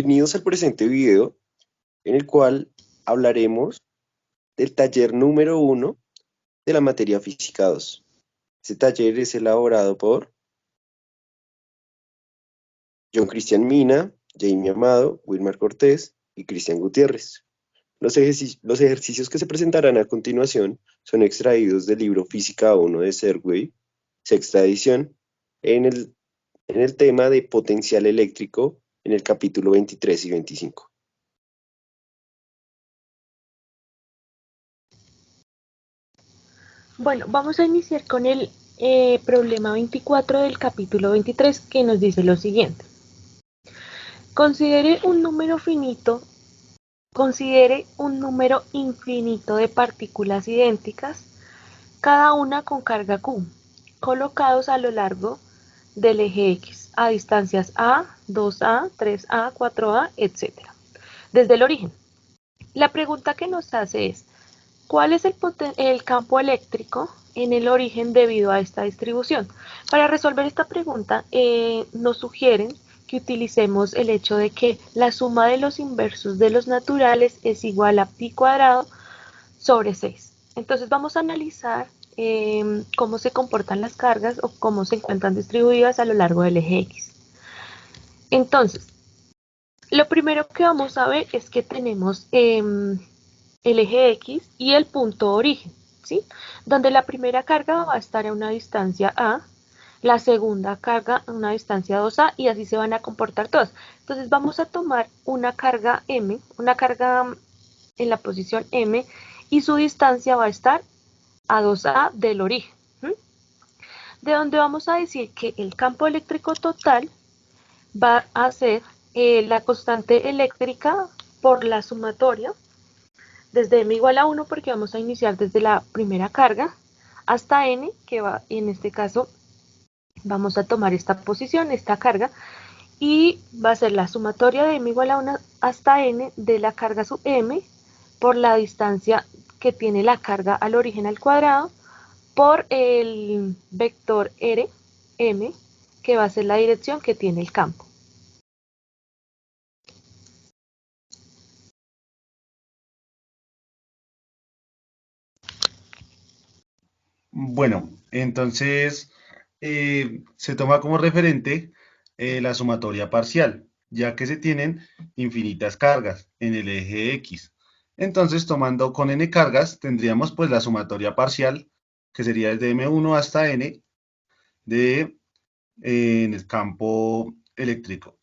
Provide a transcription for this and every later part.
Bienvenidos al presente video en el cual hablaremos del taller número 1 de la materia Física 2. Este taller es elaborado por John Cristian Mina, Jamie Amado, Wilmar Cortés y Cristian Gutiérrez. Los ejercicios que se presentarán a continuación son extraídos del libro Física 1 de Serway, sexta edición, en el tema de potencial eléctrico en el capítulo 23 y 25. Bueno, vamos a iniciar con el problema 24 del capítulo 23 que nos dice lo siguiente. Considere un número infinito de partículas idénticas, cada una con carga Q, colocados a lo largo del eje X, a distancias A, 2A, 3A, 4A, etc. Desde el origen. La pregunta que nos hace es, ¿cuál es el campo eléctrico en el origen debido a esta distribución? Para resolver esta pregunta, nos sugieren que utilicemos el hecho de que la suma de los inversos de los naturales es igual a pi cuadrado sobre 6. Entonces vamos a analizar cómo se comportan las cargas o cómo se encuentran distribuidas a lo largo del eje X. Entonces, lo primero que vamos a ver es que tenemos el eje X y el punto origen, ¿sí? Donde la primera carga va a estar a una distancia A, la segunda carga a una distancia 2A y así se van a comportar todas. Entonces vamos a tomar una carga M, una carga en la posición M y su distancia va a estar a 2A del origen. De donde vamos a decir que el campo eléctrico total va a ser la constante eléctrica por la sumatoria desde m igual a 1 porque vamos a iniciar desde la primera carga hasta n, que va, en este caso vamos a tomar esta posición, esta carga, y va a ser la sumatoria de m igual a 1 hasta n de la carga sub m por la distancia que tiene la carga al origen al cuadrado por el vector r, m, que va a ser la dirección que tiene el campo. Bueno, entonces se toma como referente la sumatoria parcial, ya que se tienen infinitas cargas en el eje X. Entonces, tomando con n cargas, tendríamos pues la sumatoria parcial, que sería desde m1 hasta n en el campo eléctrico.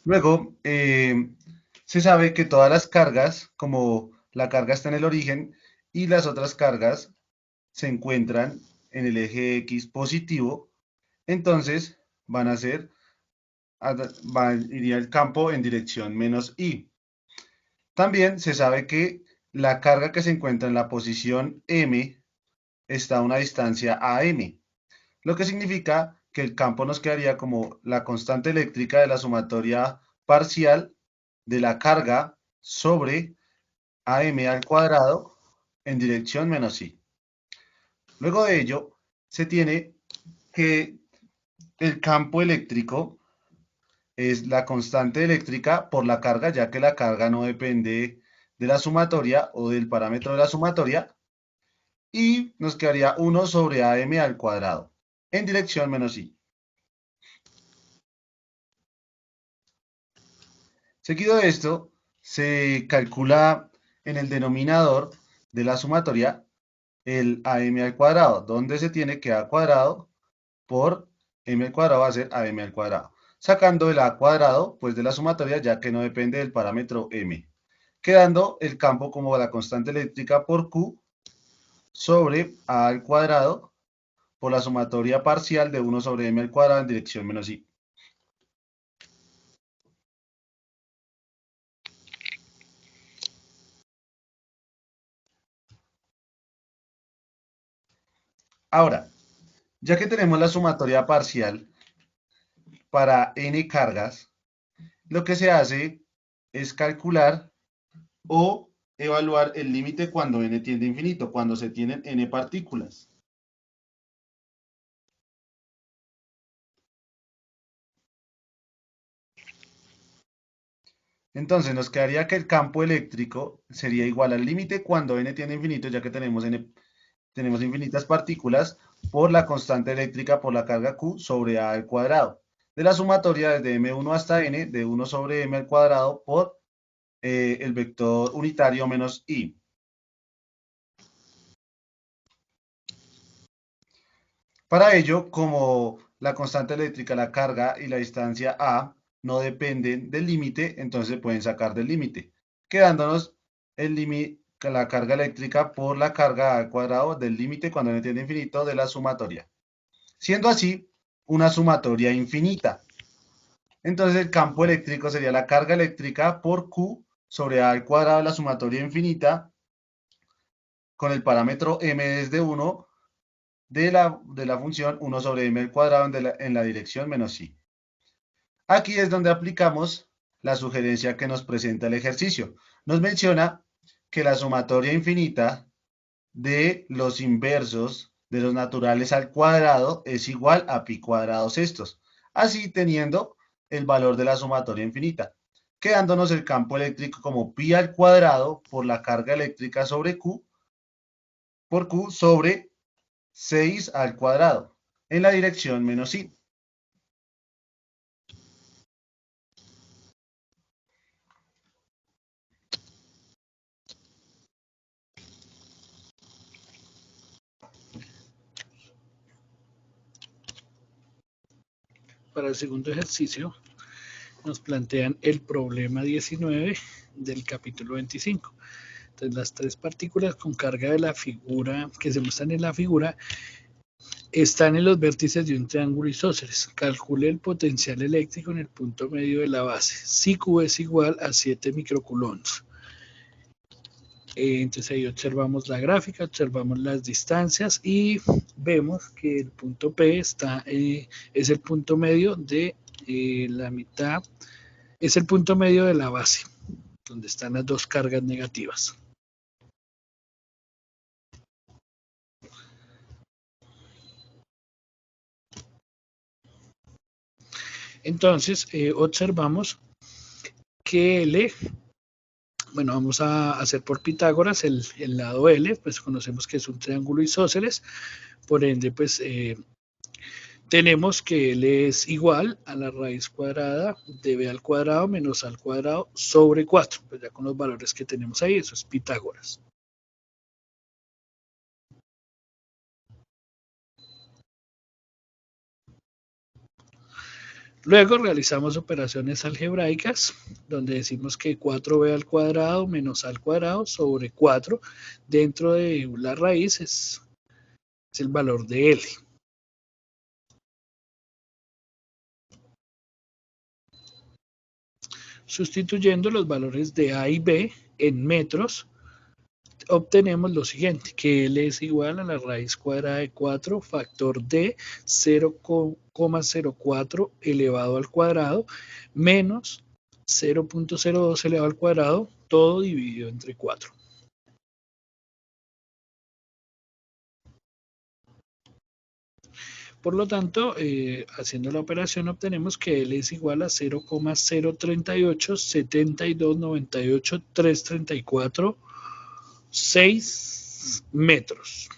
Luego, se sabe que todas las cargas, como la carga está en el origen y las otras cargas se encuentran en el eje X positivo, entonces van a ser, iría el campo en dirección menos I. También se sabe que la carga que se encuentra en la posición M está a una distancia AM, lo que significa que el campo nos quedaría como la constante eléctrica de la sumatoria parcial de la carga sobre AM al cuadrado en dirección menos I. Luego de ello, se tiene que el campo eléctrico es la constante eléctrica por la carga, ya que la carga no depende de la sumatoria o del parámetro de la sumatoria, y nos quedaría 1 sobre AM al cuadrado en dirección menos I. Seguido de esto, se calcula en el denominador de la sumatoria el AM al cuadrado, donde se tiene que A cuadrado por M al cuadrado va a ser AM al cuadrado. Sacando el A cuadrado, pues de la sumatoria, ya que no depende del parámetro M. Quedando el campo como la constante eléctrica por Q sobre A al cuadrado por la sumatoria parcial de 1 sobre M al cuadrado en dirección menos I. Ahora, ya que tenemos la sumatoria parcial para n cargas, lo que se hace es calcular o evaluar el límite cuando n tiende a infinito, cuando se tienen n partículas. Entonces nos quedaría que el campo eléctrico sería igual al límite cuando n tiende a infinito, ya que tenemos infinitas partículas, por la constante eléctrica por la carga Q sobre A al cuadrado. De la sumatoria desde M1 hasta N de 1 sobre M al cuadrado por el vector unitario menos I. Para ello, como la constante eléctrica, la carga y la distancia A no dependen del límite, entonces se pueden sacar del límite, quedándonos el límite, la carga eléctrica por la carga al cuadrado del límite cuando n tiende a infinito de la sumatoria. Siendo así una sumatoria infinita. Entonces el campo eléctrico sería la carga eléctrica por Q sobre A al cuadrado de la sumatoria infinita con el parámetro m desde 1 de la función 1 sobre m al cuadrado en la dirección menos i. Aquí es donde aplicamos la sugerencia que nos presenta el ejercicio. Nos menciona que la sumatoria infinita de los inversos de los naturales al cuadrado es igual a pi cuadrado sextos, así teniendo el valor de la sumatoria infinita, quedándonos el campo eléctrico como pi al cuadrado por la carga eléctrica sobre Q, por Q sobre 6 al cuadrado, en la dirección menos i. Para el segundo ejercicio nos plantean el problema 19 del capítulo 25. Entonces las tres partículas con carga de la figura que se muestran en la figura están en los vértices de un triángulo isósceles. Calcule el potencial eléctrico en el punto medio de la base. Si Q es igual a 7 microcoulombs. Entonces ahí observamos la gráfica, observamos las distancias y vemos que el punto P es el punto medio de la mitad, es el punto medio de la base, donde están las dos cargas negativas. Entonces observamos que L, bueno, vamos a hacer por Pitágoras el lado L, pues conocemos que es un triángulo isósceles, por ende pues tenemos que L es igual a la raíz cuadrada de B al cuadrado menos A al cuadrado sobre 4, pues ya con los valores que tenemos ahí, eso es Pitágoras. Luego realizamos operaciones algebraicas, donde decimos que 4b al cuadrado menos a al cuadrado sobre 4 dentro de la raíz es el valor de L. Sustituyendo los valores de A y B en metros, obtenemos lo siguiente, que L es igual a la raíz cuadrada de 4 factor de 0,04 elevado al cuadrado menos 0,02 elevado al cuadrado, todo dividido entre 4. Por lo tanto, haciendo la operación obtenemos que L es igual a 0,038 72 98 334 6 metros.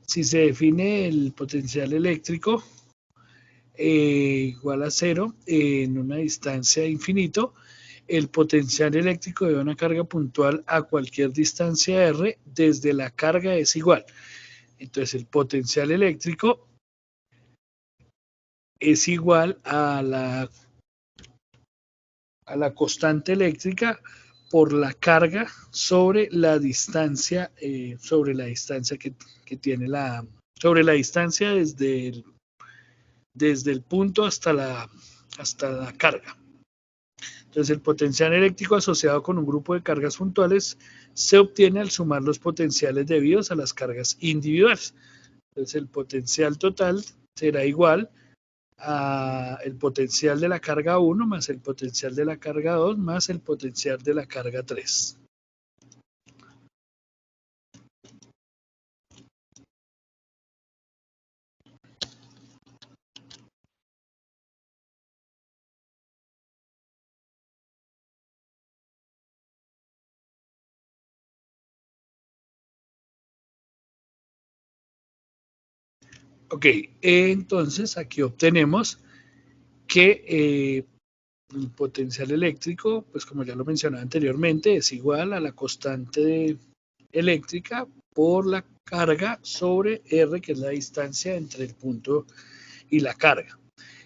Si se define el potencial eléctrico igual a 0 en una distancia de infinito, el potencial eléctrico de una carga puntual a cualquier distancia r desde la carga es igual. Entonces el potencial eléctrico es igual a la constante eléctrica por la carga sobre la distancia, que tiene sobre la distancia desde el punto hasta la carga. Entonces el potencial eléctrico asociado con un grupo de cargas puntuales se obtiene al sumar los potenciales debidos a las cargas individuales. Entonces el potencial total será igual a el potencial de la carga 1 más el potencial de la carga 2 más el potencial de la carga 3. Ok, entonces aquí obtenemos que el potencial eléctrico, pues como ya lo mencioné anteriormente, es igual a la constante eléctrica por la carga sobre R, que es la distancia entre el punto y la carga.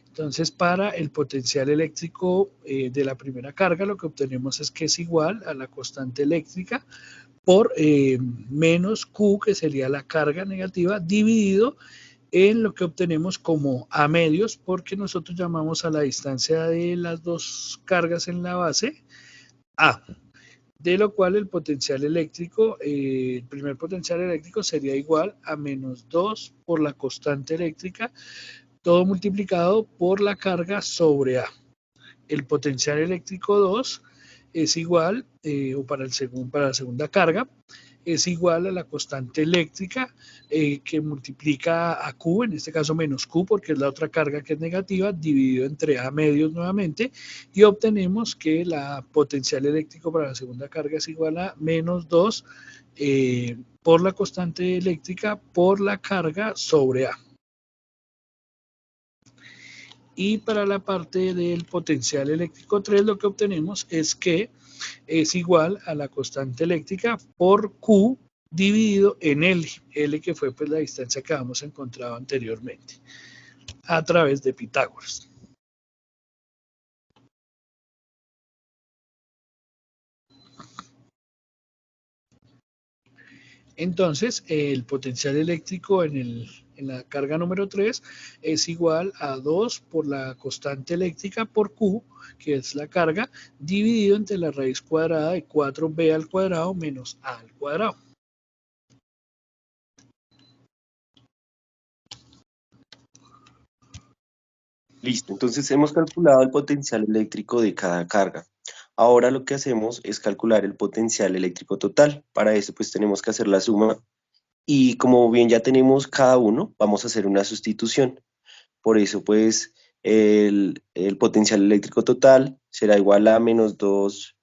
Entonces, para el potencial eléctrico de la primera carga, lo que obtenemos es que es igual a la constante eléctrica por menos Q, que sería la carga negativa, dividido en lo que obtenemos como A medios, porque nosotros llamamos a la distancia de las dos cargas en la base A, de lo cual el potencial eléctrico, el primer potencial eléctrico sería igual a menos 2 por la constante eléctrica, todo multiplicado por la carga sobre A. El potencial eléctrico 2 es igual, o para la segunda carga, es igual a la constante eléctrica que multiplica a Q, en este caso menos Q, porque es la otra carga que es negativa, dividido entre A medios nuevamente, y obtenemos que la potencial eléctrico para la segunda carga es igual a menos 2 por la constante eléctrica por la carga sobre A. Y para la parte del potencial eléctrico 3 lo que obtenemos es que es igual a la constante eléctrica por Q dividido en L que fue pues la distancia que habíamos encontrado anteriormente a través de Pitágoras. Entonces, el potencial eléctrico en la carga número 3 es igual a 2 por la constante eléctrica por Q, que es la carga, dividido entre la raíz cuadrada de 4b al cuadrado menos a al cuadrado. Listo, entonces hemos calculado el potencial eléctrico de cada carga. Ahora lo que hacemos es calcular el potencial eléctrico total. Para eso pues tenemos que hacer la suma y como bien ya tenemos cada uno, vamos a hacer una sustitución. Por eso pues el potencial eléctrico total será igual a menos 2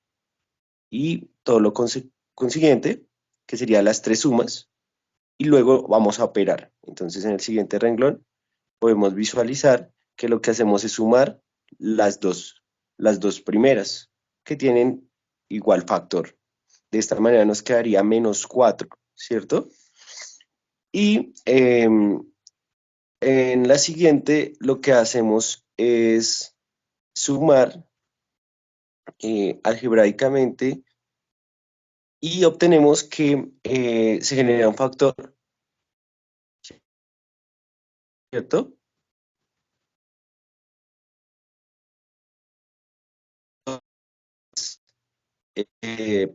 y todo lo consiguiente, que serían las tres sumas, y luego vamos a operar. Entonces en el siguiente renglón podemos visualizar que lo que hacemos es sumar las dos primeras, que tienen igual factor. De esta manera nos quedaría menos 4, ¿cierto? Y en la siguiente lo que hacemos es sumar algebraicamente y obtenemos que se genera un factor, ¿cierto?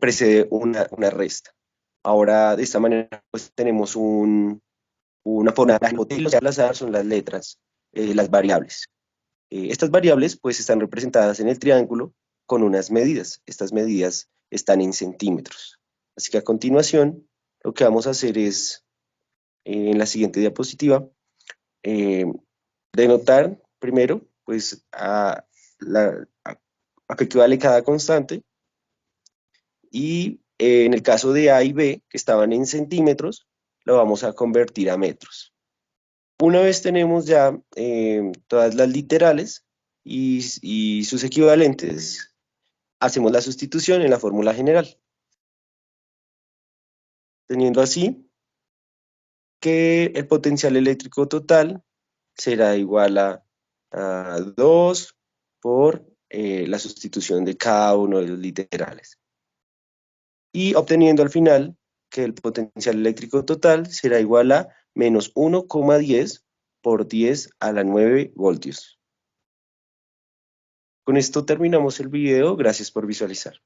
Precede una resta. Ahora, de esta manera, pues tenemos una forma de desplazar, son las letras, las variables. Estas variables, pues, están representadas en el triángulo con unas medidas. Estas medidas están en centímetros. Así que a continuación, lo que vamos a hacer es, en la siguiente diapositiva, denotar primero, pues, a qué equivale cada constante, y en el caso de A y B, que estaban en centímetros, lo vamos a convertir a metros. Una vez tenemos ya todas las literales y sus equivalentes, hacemos la sustitución en la fórmula general. Teniendo así que el potencial eléctrico total será igual a 2 por la sustitución de cada uno de los literales. Y obteniendo al final que el potencial eléctrico total será igual a menos 1,10 por 10 a la 9 voltios. Con esto terminamos el video. Gracias por visualizar.